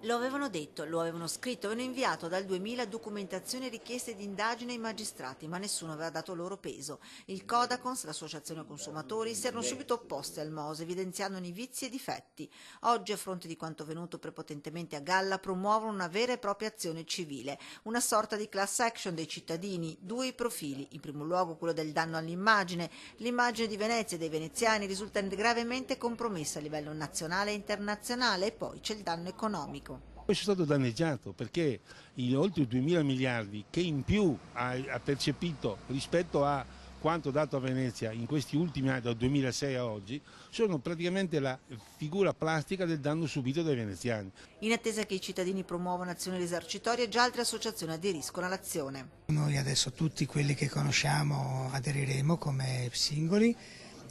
Lo avevano detto, lo avevano scritto, avevano inviato dal 2000 documentazioni e richieste di indagine ai magistrati, ma nessuno aveva dato loro peso. Il Codacons, l'associazione consumatori, si erano subito opposti al MOSE, evidenziandone i vizi e difetti. Oggi, a fronte di quanto venuto prepotentemente a galla, promuovono una vera e propria azione civile, una sorta di class action dei cittadini, due i profili, in primo luogo quello del danno all'immagine. L'immagine di Venezia e dei veneziani risulta gravemente compromessa a livello nazionale e internazionale, e poi c'è il danno economico. Poi sono stato danneggiato perché i oltre 2.000 miliardi che in più ha percepito rispetto a quanto dato a Venezia in questi ultimi anni, dal 2006 a oggi, sono praticamente la figura plastica del danno subito dai veneziani. In attesa che i cittadini promuovano azioni risarcitorie, già altre associazioni aderiscono all'azione. Noi adesso tutti quelli che conosciamo aderiremo come singoli,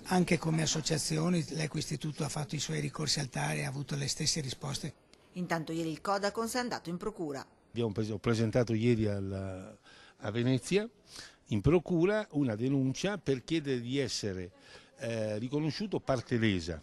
anche come associazioni. L'Equo Istituto ha fatto i suoi ricorsi altari e ha avuto le stesse risposte. Intanto ieri il Codacons è andato in procura. Ho presentato ieri a Venezia in procura una denuncia per chiedere di essere riconosciuto parte lesa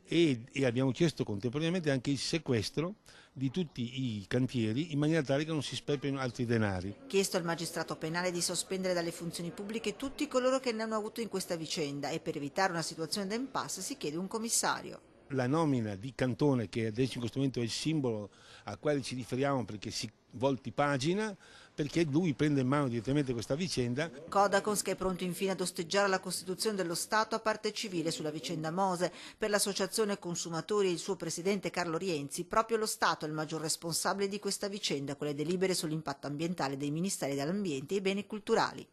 e abbiamo chiesto contemporaneamente anche il sequestro di tutti i cantieri in maniera tale che non si sprecino altri denari. Chiesto al magistrato penale di sospendere dalle funzioni pubbliche tutti coloro che ne hanno avuto in questa vicenda e per evitare una situazione d'impasse si chiede un commissario. La nomina di Cantone, che adesso in questo momento è il simbolo a quale ci riferiamo perché si volti pagina, perché lui prende in mano direttamente questa vicenda. Codacons che è pronto infine ad osteggiare la Costituzione dello Stato a parte civile sulla vicenda MOSE. Per l'associazione consumatori e il suo presidente Carlo Rienzi, proprio lo Stato è il maggior responsabile di questa vicenda con le delibere sull'impatto ambientale dei ministeri dell'ambiente e i beni culturali.